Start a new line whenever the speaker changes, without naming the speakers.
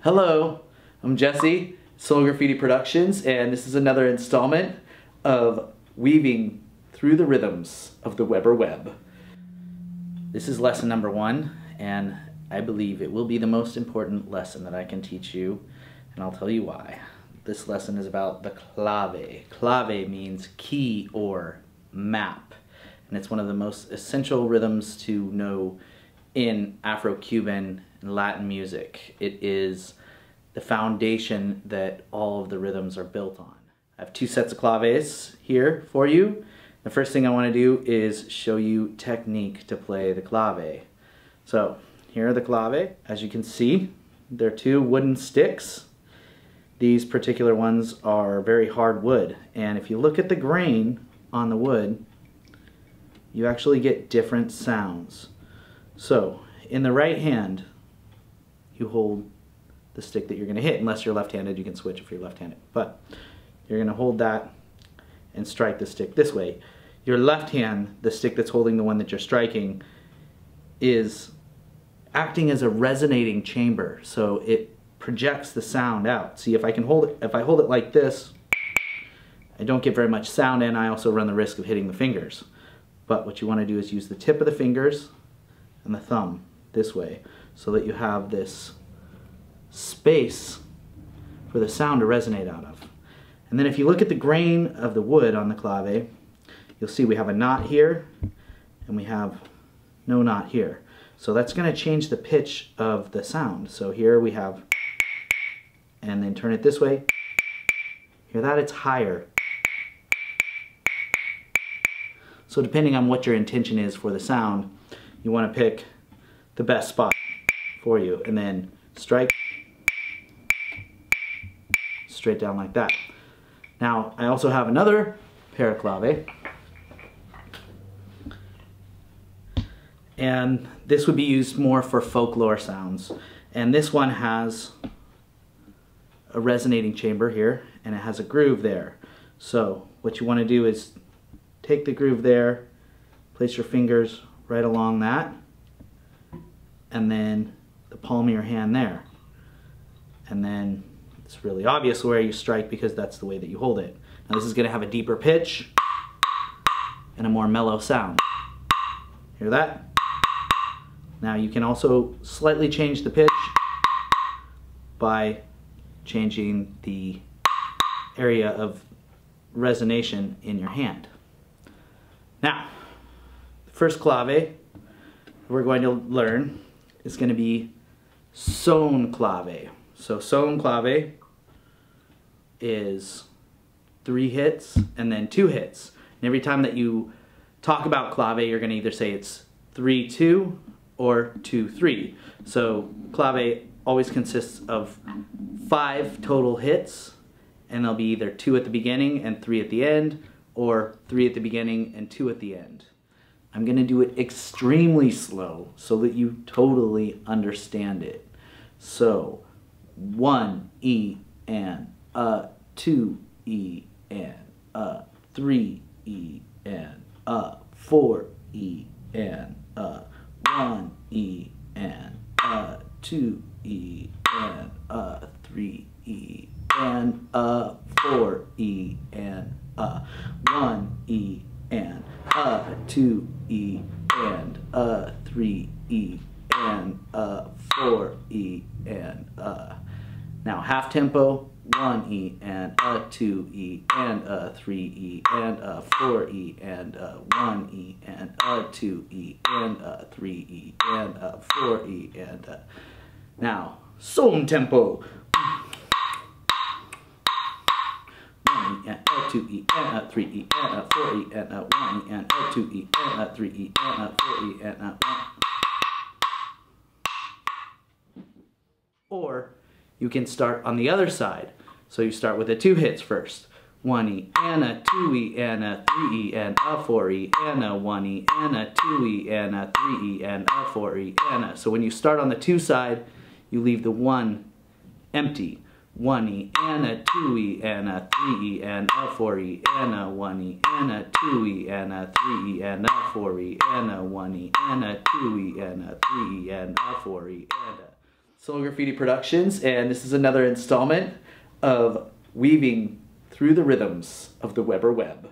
Hello, I'm Jesse, Soul Graffiti Productions, and this is another installment of Weaving Through the Rhythms of the Weber Web. This is lesson number 1, and I believe it will be the most important lesson that I can teach you, and I'll tell you why. This lesson is about the clave. Clave means key or map, and it's one of the most essential rhythms to know in Afro-Cuban and Latin music. It is the foundation that all of the rhythms are built on. I have 2 sets of claves here for you. The first thing I want to do is show you technique to play the clave. So here are the clave. As you can see, they're 2 wooden sticks. These particular ones are very hard wood, and if you look at the grain on the wood, you actually get different sounds. So, in the right hand, you hold the stick that you're going to hit. Unless you're left-handed, you can switch if you're left-handed. But you're going to hold that and strike the stick this way. Your left hand, the stick that's holding the one that you're striking, is acting as a resonating chamber. So it projects the sound out. See, if I hold it like this, I don't get very much sound, and I also run the risk of hitting the fingers. But what you want to do is use the tip of the fingers and the thumb this way, so that you have this space for the sound to resonate out of. And then if you look at the grain of the wood on the clave, you'll see we have a knot here and we have no knot here. So that's going to change the pitch of the sound. So here we have, and then turn it this way. Hear that? It's higher. So depending on what your intention is for the sound, you want to pick the best spot for you, and then strike straight down like that. Now, I also have another pair of clave, and this would be used more for folklore sounds. And this one has a resonating chamber here, and it has a groove there. So what you want to do is take the groove there, place your fingers right along that, and then the palm of your hand there. And then it's really obvious where you strike because that's the way that you hold it. Now this is going to have a deeper pitch and a more mellow sound. Hear that? Now you can also slightly change the pitch by changing the area of resonation in your hand. Now, the first clave we're going to learn is going to be sewn clave. So sewn clave is 3 hits and then 2 hits. And every time that you talk about clave, you're going to either say it's 3-2 or 2-3. So clave always consists of 5 total hits, and there'll be either 2 at the beginning and 3 at the end, or 3 at the beginning and 2 at the end. I'm going to do it extremely slow so that you totally understand it. So 1 E and 2 E and 3 E and 4 E and 1 E and 2 E and 3 E and 4 E and 1 E and 2 E and 3 E and 4 E and now half tempo, 1 E and 2 E and 3 E and 4 E and 1 E and 2 E and 3 E and 4 E and now sewn tempo. 1 E and 2 E and 3 E and 4 E and 1 E and 2 E and 3 E and 4 E and 1. Or you can start on the other side. So you start with the 2 hits first. 1 E and 2 E and 3 E and 4 E and 1 E and 2 E and 3 E and 4 E and so when you start on the 2 side, you leave the 1 empty. 1 E and 2 E and 3 E and 4 E and 1 E and 2 E and 3 E and 4 E and 1 E and 2 E and 3 E and 4 E and Soul Graffiti Productions, and this is another installment of weaving through the rhythms of the Weber web.